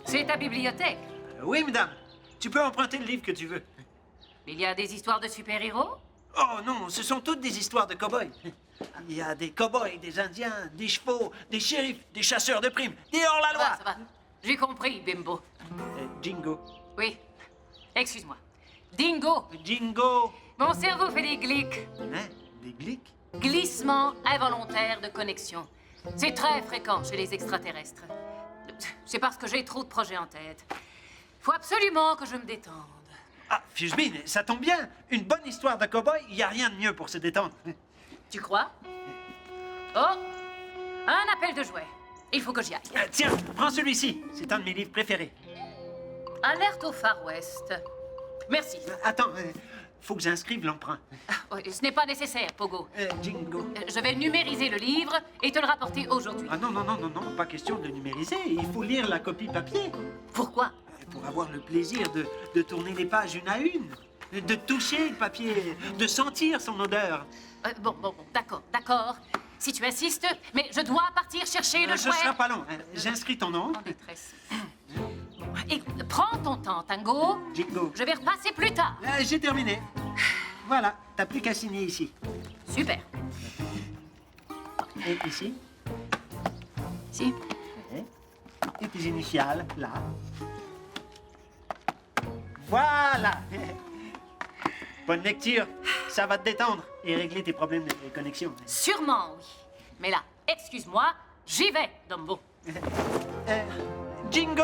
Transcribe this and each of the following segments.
C'est ta bibliothèque. Oui, madame. Tu peux emprunter le livre que tu veux. Il y a des histoires de super-héros? Oh non, ce sont toutes des histoires de cow-boys. Il y a des cow-boys, des indiens, des chevaux, des shérifs, des chasseurs de primes, des hors-la-loi. Ça va. J'ai compris, Bimbo. Jingo. Oui. Excuse-moi. Dingo. Jingo. Mon cerveau fait des glics. Hein? Des glics? Glissement involontaire de connexion. C'est très fréquent chez les extraterrestres. C'est parce que j'ai trop de projets en tête. Faut absolument que je me détende. Ah, Fusebin, ça tombe bien. Une bonne histoire de cow-boy, il n'y a rien de mieux pour se détendre. Tu crois? Oh! Un appel de jouet. Il faut que j'y aille. Tiens, prends celui-ci. C'est un de mes livres préférés. Alerte au Far West. Merci. Attends, faut que j'inscrive l'emprunt. Oui, ce n'est pas nécessaire, Pogo. Jingo. Je vais numériser le livre et te le rapporter aujourd'hui. Ah non, pas question de numériser. Il faut lire la copie papier. Pourquoi? Pour avoir le plaisir de tourner les pages une à une, de toucher le papier, de sentir son odeur. Bon, d'accord. Si tu insistes, mais je dois partir chercher le Ce jouet. sera pas long. J'inscris ton nom. En détresse. Écoute, prends ton temps, Tango. Jingo. Je vais repasser plus tard. J'ai terminé. Voilà, t'as plus qu'à signer ici. Super. Et ici. Si. Et tes initiales, là. Voilà. Bonne lecture. Ça va te détendre et régler tes problèmes de connexion. Sûrement, oui. Mais là, excuse-moi, j'y vais, Dumbo. Jingo.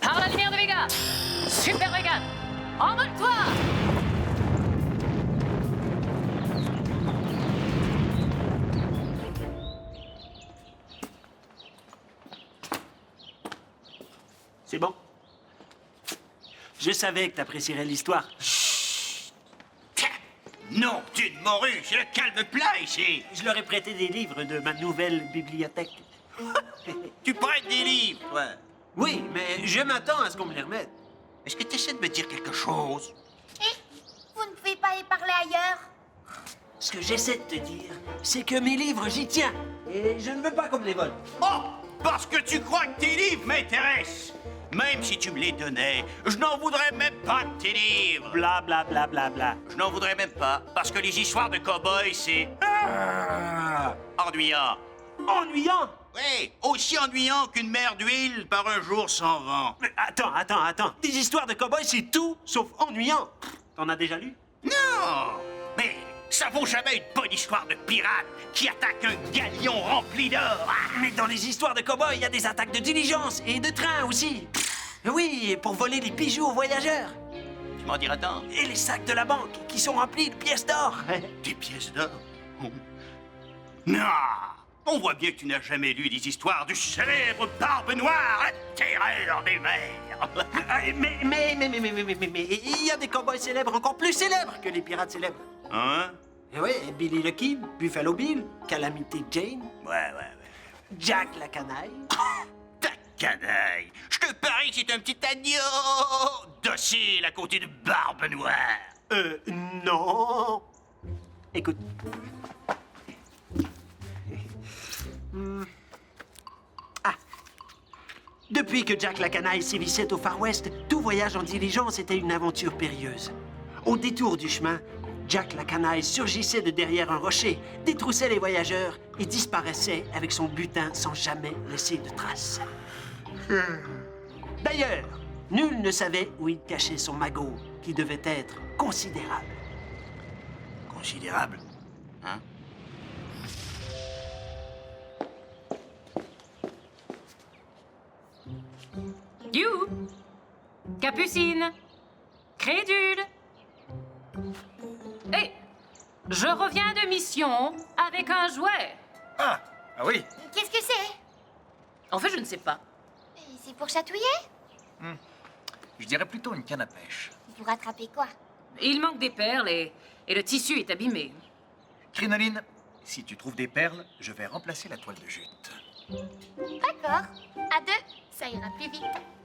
Par la lumière de Vega. Super Vega. Envole-toi. C'est bon. Je savais que t'apprécierais l'histoire. Non, tu de morue, c'est le calme plat ici. Je leur ai prêté des livres de ma nouvelle bibliothèque. Tu prêtes des livres, toi. Oui, mais je m'attends à ce qu'on me les remette. Est-ce que tu essaies de me dire quelque chose? Et vous ne pouvez pas y parler ailleurs? Ce que j'essaie de te dire, c'est que mes livres, j'y tiens. Et je ne veux pas qu'on me les vole. Oh, parce que tu crois que tes livres m'intéressent. Même si tu me les donnais, je n'en voudrais même pas de tes livres. Bla bla bla bla bla. Je n'en voudrais même pas, parce que les histoires de cow-boys, c'est... ennuyant. Ennuyant. Oui, aussi ennuyant qu'une mer d'huile par un jour sans vent. Mais attends. Des histoires de cow-boys, c'est tout sauf ennuyant. T'en as déjà lu? Non, mais ça vaut jamais une bonne histoire de pirate qui attaque un galion rempli d'or. Mais dans les histoires de cow-boys, il y a des attaques de diligence et de train aussi. Oui, et pour voler les bijoux aux voyageurs. Tu m'en diras tant. Et les sacs de la banque qui sont remplis de pièces d'or. Des pièces d'or? Oh. Non! On voit bien que tu n'as jamais lu des histoires du célèbre Barbe Noire, la terreur des mers. Mais il y a des cow-boys célèbres encore plus célèbres que les pirates célèbres. Hein? Et oui, Billy the Kid, Buffalo Bill, Calamity Jane, Ouais. Jack la canaille. Ta canaille! Je te parie que c'est un petit agneau docile à côté de Barbe Noire. Non. Écoute. Ah. Depuis que Jack la canaille sévissait au Far West, tout voyage en diligence était une aventure périlleuse. Au détour du chemin, Jack la canaille surgissait de derrière un rocher, détroussait les voyageurs et disparaissait avec son butin sans jamais laisser de traces. D'ailleurs, nul ne savait où il cachait son magot, qui devait être considérable. Considérable? Hein? You. Capucine. Crédule. Hé, je reviens de mission avec un jouet. Ah oui. Qu'est-ce que c'est? En fait, je ne sais pas. C'est pour chatouiller? Je dirais plutôt une canne à pêche. Pour attraper quoi? Il manque des perles et le tissu est abîmé. Crinoline, si tu trouves des perles, je vais remplacer la toile de jute. D'accord. À deux, ça ira plus vite.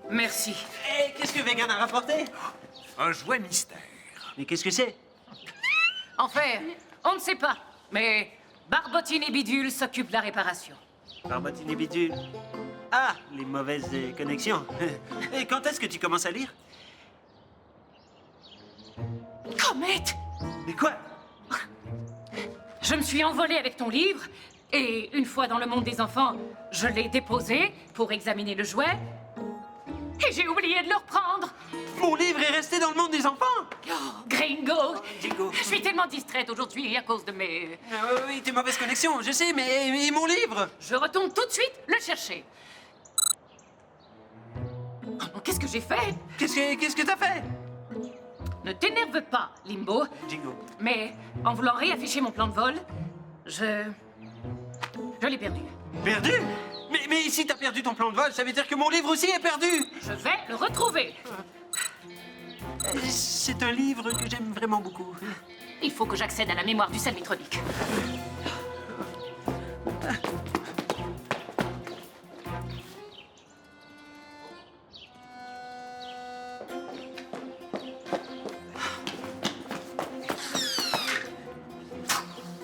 Merci. Et qu'est-ce que Vegan a rapporté? Un jouet mystère. Mais qu'est-ce que c'est? En fait, on ne sait pas. Mais Barbotine et Bidule s'occupent de la réparation. Barbotine et Bidule. Ah, les mauvaises connexions. Et quand est-ce que tu commences à lire? Comet! Mais quoi? Je me suis envolée avec ton livre, et une fois dans le monde des enfants, je l'ai déposé pour examiner le jouet, et j'ai oublié de le reprendre. Mon livre est resté dans le monde des enfants! Oh, Gringo! Jingo. Je suis tellement distraite aujourd'hui à cause de mes... Oui, tes mauvaises connexions, je sais, mais mon livre? Je retourne tout de suite le chercher. Oh non, qu'est-ce que j'ai fait? Qu'est-ce que t'as fait? Ne t'énerve pas, Limbo. Jingo. Mais en voulant réafficher mon plan de vol, je l'ai perdu. Perdu? Mais si t'as perdu ton plan de vol, ça veut dire que mon livre aussi est perdu! Je vais le retrouver. C'est un livre que j'aime vraiment beaucoup. Il faut que j'accède à la mémoire du salmitronique.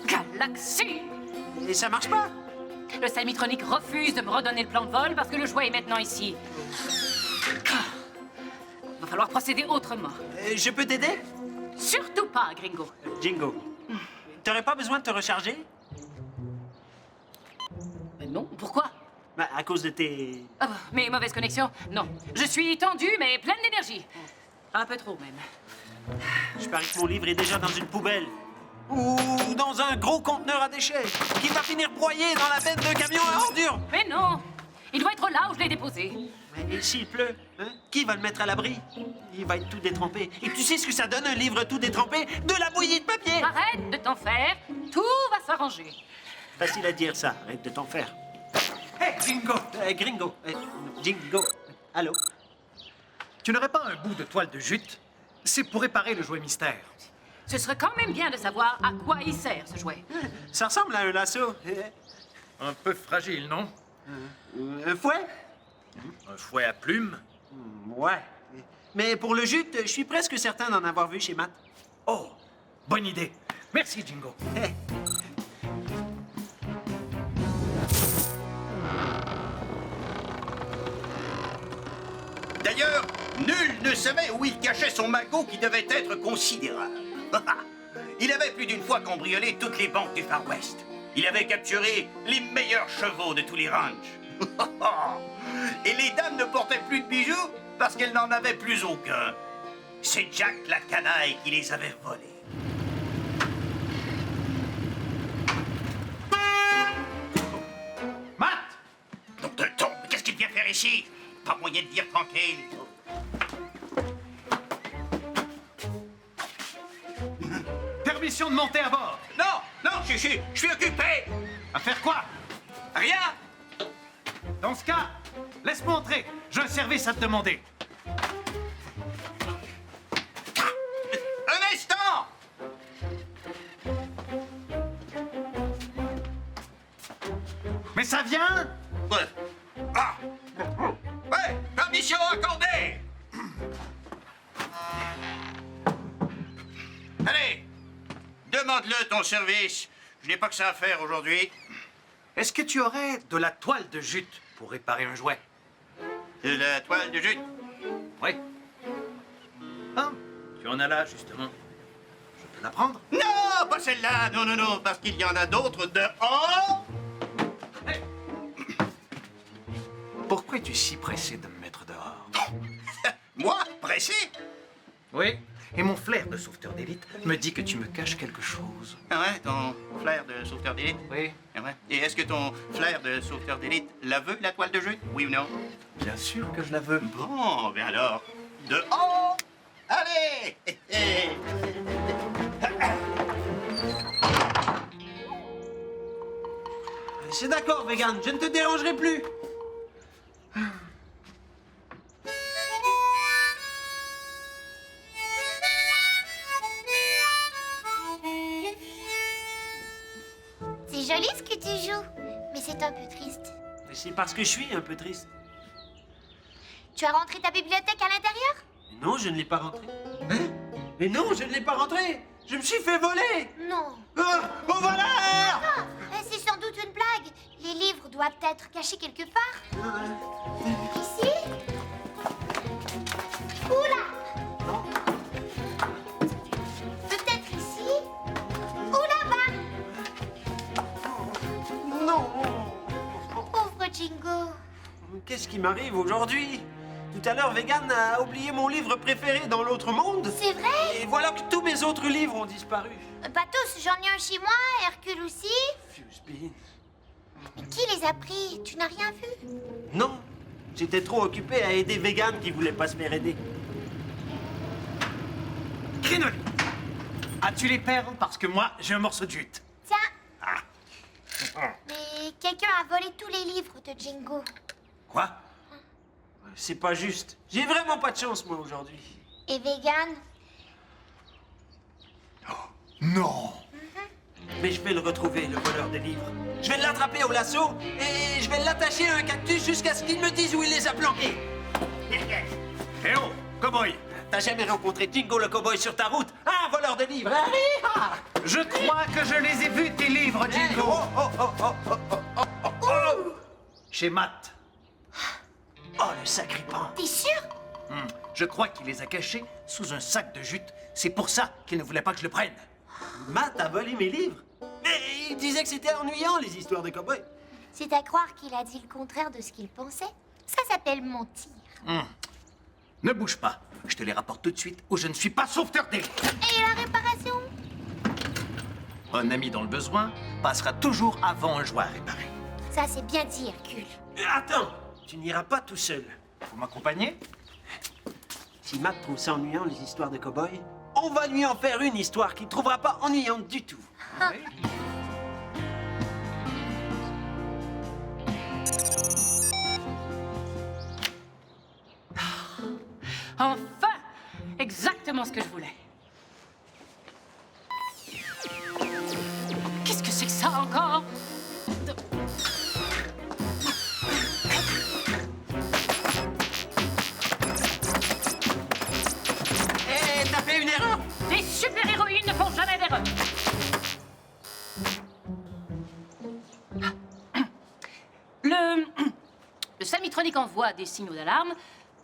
Galaxie! Et ça marche pas? Le salmitronique refuse de me redonner le plan de vol parce que le jouet est maintenant ici. Va falloir procéder autrement. Je peux t'aider? Surtout pas, Gringo. Jingo. T'aurais pas besoin de te recharger? Mais non, pourquoi? Bah, à cause de tes... Ah, mes mauvaises connexions? Non. Je suis tendue, mais pleine d'énergie. Un peu trop, même. Je parie que mon livre est déjà dans une poubelle. Ou dans un gros conteneur à déchets qui va finir broyé dans la benne de camion à ordures. Mais non! Il doit être là où je l'ai déposé. Mais s'il pleut, hein, qui va le mettre à l'abri? Il va être tout détrempé. Et tu sais ce que ça donne, un livre tout détrempé? De la bouillie de papier! Arrête de t'en faire. Tout va s'arranger. Facile à dire, ça. Arrête de t'en faire. Hé, Jingo! Gringo. Jingo. Allô? Tu n'aurais pas un bout de toile de jute? C'est pour réparer le jouet mystère. Ce serait quand même bien de savoir à quoi il sert, ce jouet. Ça ressemble à un lasso. Un peu fragile, non? Un fouet? Un fouet à plumes? Ouais. Mais pour le jute, je suis presque certain d'en avoir vu chez Matt. Oh, bonne idée. Merci, Jingo. D'ailleurs, nul ne savait où il cachait son magot qui devait être considérable. Il avait plus d'une fois cambriolé toutes les banques du Far West. Il avait capturé les meilleurs chevaux de tous les ranchs. Et les dames ne portaient plus de bijoux parce qu'elles n'en avaient plus aucun. C'est Jack la canaille qui les avait volés. Matt! Donc de ton, qu'est-ce qu'il vient faire ici? Pas moyen de dire tranquille. Permission de monter à bord. Non, non, je suis occupé. À faire quoi? Rien. Dans ce cas, laisse-moi entrer. J'ai un service à te demander. Un instant. Mais ça vient? Ouais. Ah. Ouais, permission accordée. Allez, demande-le ton service. Je n'ai pas que ça à faire aujourd'hui. Est-ce que tu aurais de la toile de jute pour réparer un jouet? De la toile de jute. Oui. Ah, tu en as là, justement. Je peux la prendre? Non, pas celle-là. Non, non, non, parce qu'il y en a d'autres dehors. Hey. Pourquoi es-tu si pressé de me mettre dehors? Moi, pressé? Oui. Et mon flair de sauveteur d'élite me dit que tu me caches quelque chose. Ah ouais, ton flair de sauveteur d'élite? Oui. Ah ouais. Et est-ce que ton flair de sauveteur d'élite la veut, la toile de jute? Oui ou non? Bien sûr que je la veux. Bon, bien alors, dehors! Allez! C'est d'accord, Vegan, je ne te dérangerai plus. C'est joli ce que tu joues, mais c'est un peu triste. C'est parce que je suis un peu triste. Tu as rentré ta bibliothèque à l'intérieur? Non, je ne l'ai pas rentré. Hein? Mais non, je ne l'ai pas rentré. Je me suis fait voler. Non. Au voleur! C'est sans doute une blague. Les livres doivent être cachés quelque part. Ici? Oula! Peut-être ici? Ou là-bas? Non. Pauvre Jingo. Qu'est-ce qui m'arrive aujourd'hui? Tout à l'heure, Vegan a oublié mon livre préféré dans l'autre monde. C'est vrai? Et voilà que tous mes autres livres ont disparu. Pas tous, j'en ai un chez moi, Hercule aussi. Fusebin. Mais qui les a pris? Tu n'as rien vu? Non, j'étais trop occupé à aider Vegan qui voulait pas se faire aider. Grinoli, as-tu les perles? Parce que moi, j'ai un morceau de jute. Tiens. Mais quelqu'un a volé tous les livres de Jingo. Quoi? C'est pas juste. J'ai vraiment pas de chance, moi, aujourd'hui. Et Vegan? Non! Mais je vais le retrouver, le voleur de livres. Je vais l'attraper au lasso et je vais l'attacher à un cactus jusqu'à ce qu'il me dise où il les a planqués. Eh oh, cowboy! T'as jamais rencontré Jingo le cowboy sur ta route? Un voleur de livres, hein? Ah! Je crois que je les ai vus, tes livres, Jingo! Oh, oh, oh, oh, oh, oh, oh, oh, oh. Chez Matt. Oh, le sacripant. T'es sûr? Je crois qu'il les a cachés sous un sac de jute. C'est pour ça qu'il ne voulait pas que je le prenne. Matt a volé mes livres. Mais il disait que c'était ennuyant, les histoires de cowboy. C'est à croire qu'il a dit le contraire de ce qu'il pensait. Ça s'appelle mentir. Ne bouge pas. Je te les rapporte tout de suite ou je ne suis pas sauveteur d'élite. Et la réparation? Un ami dans le besoin passera toujours avant un jouet à réparer. Ça, c'est bien dit, Hercule. Attends, tu n'iras pas tout seul. Vous m'accompagnez? Si Matt trouve ça ennuyant, les histoires de cowboy, on va lui en faire une histoire qu'il trouvera pas ennuyante du tout. Oui. Enfin! Exactement ce que je voulais. Qu'est-ce que c'est que ça encore? Hé, t'as fait une erreur? Les super-héroïnes ne font jamais d'erreur. Le Samitronic envoie des signaux d'alarme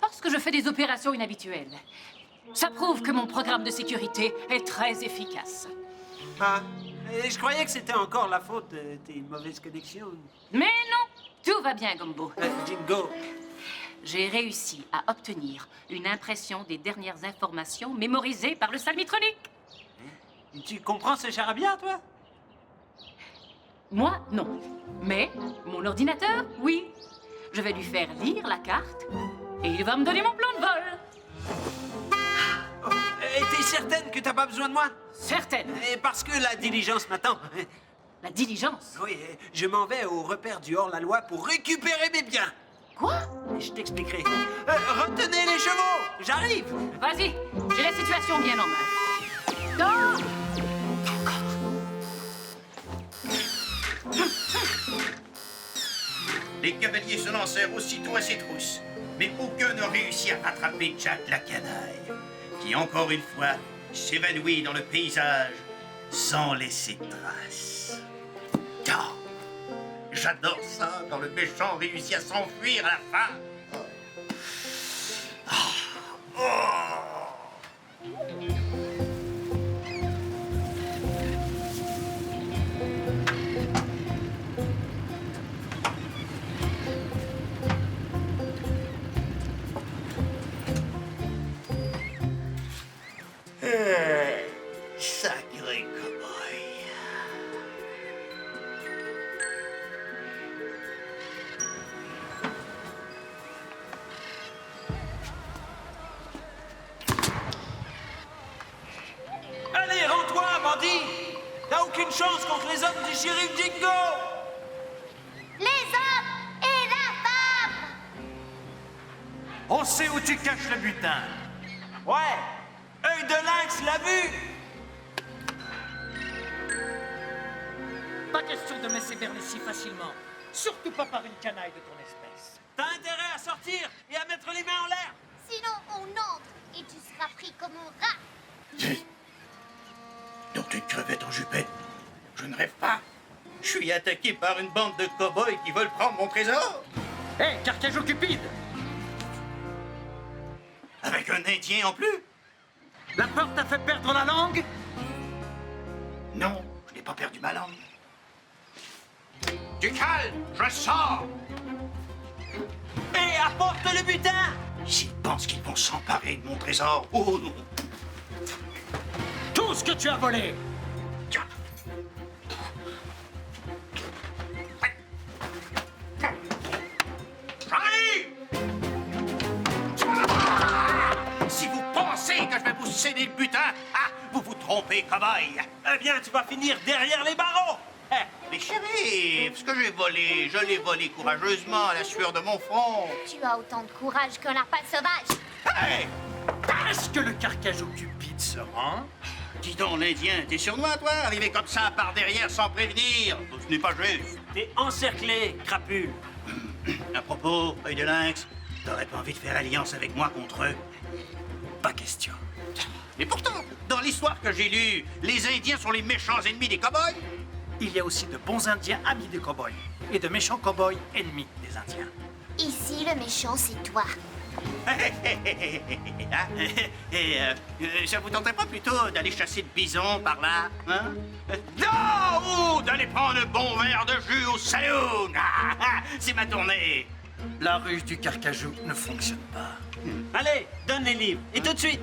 parce que je fais des opérations inhabituelles. Ça prouve que mon programme de sécurité est très efficace. Ah, et je croyais que c'était encore la faute de tes mauvaises connexions. Mais non, tout va bien, Gumbo. Jingo, J'ai réussi à obtenir une impression des dernières informations mémorisées par le Samitronic. tu comprends ce charabia, toi? Moi, non. Mais mon ordinateur, oui. Je vais lui faire lire la carte et il va me donner mon plan de vol. Oh, et t'es certaine que t'as pas besoin de moi? Certaine. Et parce que la diligence m'attend. La diligence. Oui, je m'en vais au repère du hors-la-loi pour récupérer mes biens. Quoi? Je t'expliquerai. Retenez les chevaux! J'arrive! Vas-y, j'ai la situation bien en main. Non! Les cavaliers se lancèrent aussitôt à ses trousses, mais aucun n'a réussi à rattraper Jack la canaille, qui encore une fois s'évanouit dans le paysage sans laisser de trace. Ah, j'adore ça quand le méchant réussit à s'enfuir à la fin. Sacré cow-boy. Allez, rends-toi, bandit! T'as aucune chance contre les hommes du shérif Jingo! Les hommes et la femme! On sait où tu caches le butin. Ouais! Œil de lynx l'a vu! Pas question de me laisser berner si facilement. Surtout pas par une canaille de ton espèce. T'as intérêt à sortir et à mettre les mains en l'air! Sinon, on entre et tu seras pris comme un rat. Donc une crevette en jupette. Je ne rêve pas. Je suis attaqué par une bande de cow-boys qui veulent prendre mon trésor. Hé, Carcajou Cupide! Avec un Indien en plus. La peur t'a fait perdre la langue? Non, je n'ai pas perdu ma langue. Du calme, je sors. Hé, apporte le butin! S'ils pensent qu'ils vont s'emparer de mon trésor, oh non. Tout ce que tu as volé! Tiens. J'arrive! Si vous pensez que je vais vous céder le butin, vous vous trompez, cow-boy. Eh bien, tu vas finir derrière les barreaux! Mais chérie, ce que j'ai volé, je l'ai volé courageusement à la sueur de mon front. Tu as autant de courage qu'un lapin sauvage. Hey! Est-ce que le Carcajou Cupide se rend? Dis donc, l'Indien, t'es sournois, toi? Arriver comme ça par derrière sans prévenir. Ce n'est pas juste. T'es encerclé, crapule. À propos, œil de lynx, t'aurais pas envie de faire alliance avec moi contre eux? Pas question. Et pourtant, dans l'histoire que j'ai lue, les Indiens sont les méchants ennemis des cow-boys. Il y a aussi de bons Indiens amis des cow-boys et de méchants cow-boys ennemis des Indiens. Ici, le méchant, c'est toi. Ça vous tenterait pas plutôt d'aller chasser de bisons par là, hein? Non! Ou d'aller prendre un bon verre de jus au saloon? C'est ma tournée. La ruse du Carcajou ne fonctionne pas. Allez, donne les livres, et tout de suite!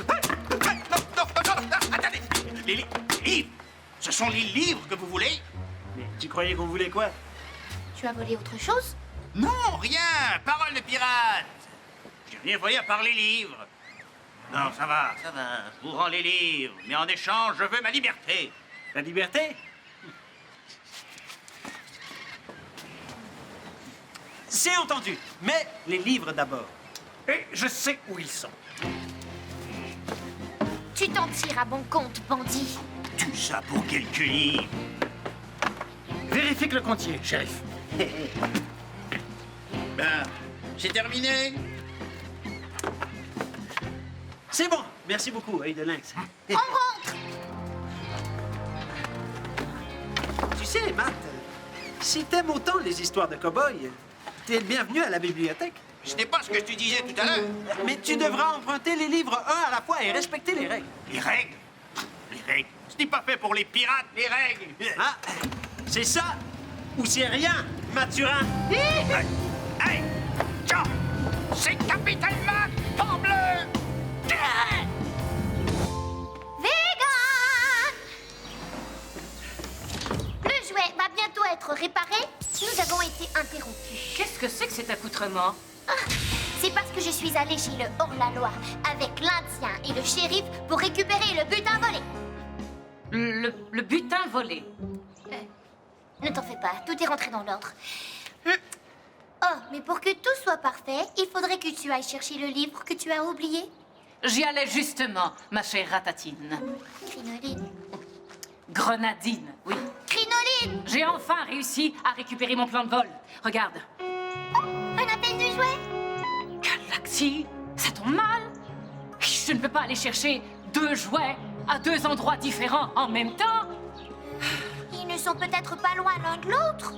Non, attendez! Les livres! Ce sont les livres que vous voulez? Mais tu croyais qu'on voulait quoi? Tu as volé autre chose? Non, rien! Parole de pirate! J'ai rien volé à part les livres. Non, ça va. Je vous rends les livres, mais en échange, je veux ma liberté. La liberté? C'est entendu, mais les livres d'abord. Et je sais où ils sont. Tu t'en tires à bon compte, bandit. Tout ça pour quelques livres. Vérifie que le comptier, shérif. Ben, c'est terminé. C'est bon, merci beaucoup, œil de lynx. On rentre! Tu sais, Matt, si t'aimes autant les histoires de cow-boys, t'es le bienvenu à la bibliothèque. Ce n'est pas ce que tu disais tout à l'heure. Mais tu devras emprunter les livres un à la fois et respecter les règles. Les règles? Les règles? Ce n'est pas fait pour les pirates, les règles. Ah, c'est ça ou c'est rien, Mathurin? Hey! Tiens! C'est Capitaine Mac! Parbleu! Vegan! Le jouet va bientôt être réparé. Nous avons été interrompus. Qu'est-ce que c'est que cet accoutrement? C'est parce que je suis allée chez le hors-la-loi avec l'Indien et le shérif pour récupérer le butin volé. Le butin volé. Ne t'en fais pas, tout est rentré dans l'ordre. Oh, mais pour que tout soit parfait, il faudrait que tu ailles chercher le livre que tu as oublié. J'y allais justement, ma chère Ratatine. Crinoline. Grenadine, oui. Crinoline! J'ai enfin réussi à récupérer mon plan de vol. Regarde. Un appel du jouet? Galaxy, ça tombe mal. Je ne peux pas aller chercher 2 jouets à 2 endroits différents en même temps. Ils ne sont peut-être pas loin l'un de l'autre.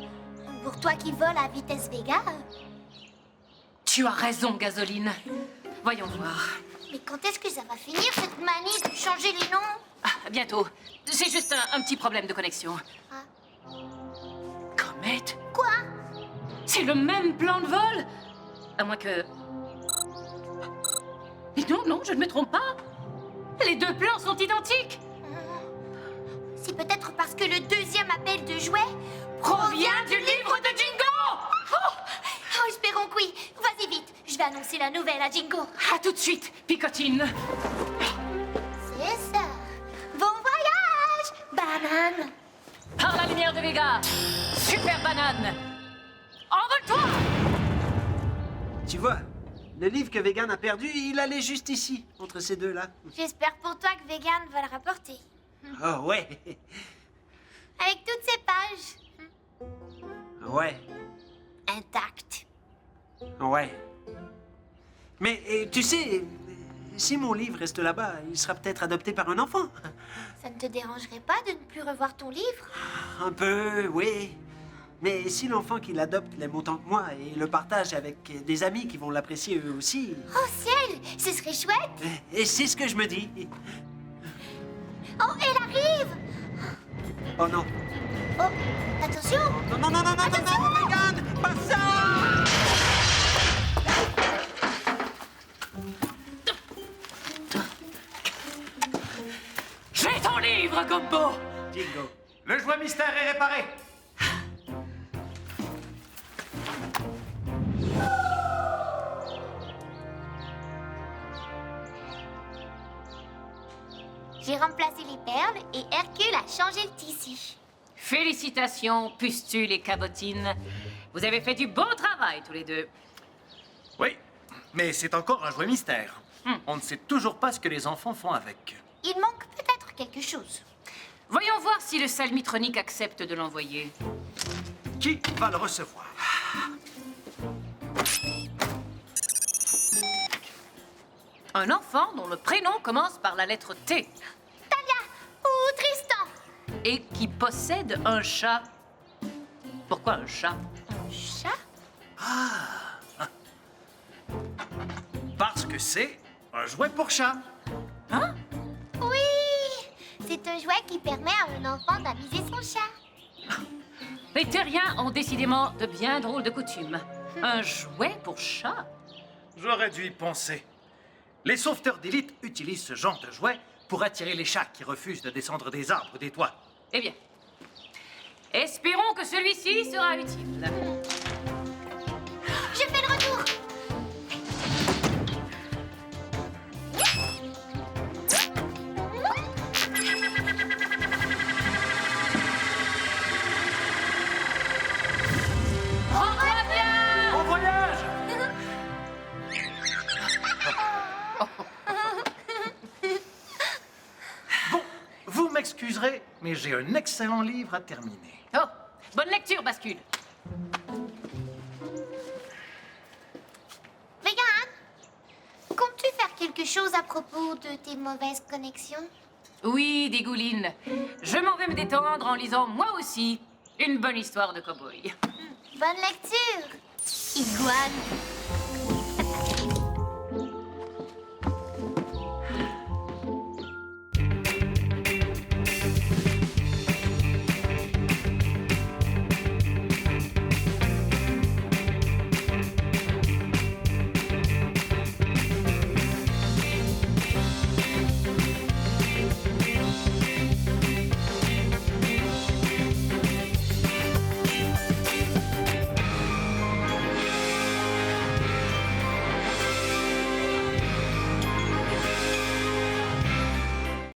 Pour toi qui voles à vitesse Vega. Tu as raison, Gasoline. Voyons voir. Mais quand est-ce que ça va finir, cette manie de changer les noms? Ah, bientôt. C'est juste un petit problème de connexion. Ah. Comète, Quoi? c'est le même plan de vol. À moins que... Mais non, je ne me trompe pas. Les 2 plans sont identiques. C'est peut-être parce que le deuxième appel de jouet Provient du livre de Jingo. Oh, espérons que oui. Vas-y vite, je vais annoncer la nouvelle à Jingo. À tout de suite, Picotine. C'est ça. Bon voyage, banane. Par la lumière de Vega. Super banane. Envole-toi. Tu vois, le livre que Vegan a perdu, il allait juste ici, entre ces deux-là. J'espère pour toi que Vegan va le rapporter. Oh, ouais. Avec toutes ces pages. Ouais, Intactes. ouais. Mais tu sais, si mon livre reste là-bas, il sera peut-être adopté par un enfant. Ça ne te dérangerait pas de ne plus revoir ton livre? Un peu, oui. Mais si l'enfant qui l'adopte l'aime autant que moi et le partage avec des amis qui vont l'apprécier eux aussi... Oh ciel, ce serait chouette. Et c'est ce que je me dis. Oh, elle arrive. Oh non. Oh, attention. Non, non, non, non, non, non, non, Megan, pas ça! J'ai ton livre, Gobbo! Dingo. Le jouet mystère est réparé. J'ai remplacé les perles et Hercule a changé le tissu. Félicitations, Pustule et Cabotine. Vous avez fait du beau travail, tous les deux. Oui, mais c'est encore un jouet mystère. On ne sait toujours pas ce que les enfants font avec. Il manque peut-être quelque chose. Voyons voir si le salmitronique accepte de l'envoyer. Qui va le recevoir? Un enfant dont le prénom commence par la lettre T Talia ou Tristan. et qui possède un chat. Pourquoi un chat? Un chat? Parce que c'est un jouet pour chat. Hein? Oui, c'est un jouet qui permet à un enfant d'amuser son chat. Les terriens ont décidément de bien drôles de coutumes. Un jouet pour chat? J'aurais dû y penser. Les sauveteurs d'élite utilisent ce genre de jouet pour attirer les chats qui refusent de descendre des arbres ou des toits. Eh bien, espérons que celui-ci sera utile. Je fais le retour. Bon voyage! Bon, vous m'excuserez, mais j'ai un excellent livre à terminer. Oh, bonne lecture, Bascule. Vegan, comptes-tu faire quelque chose à propos de tes mauvaises connexions? Oui, Dégouline. Je m'en vais me détendre en lisant moi aussi une bonne histoire de cow-boy. Bonne lecture, Iguane.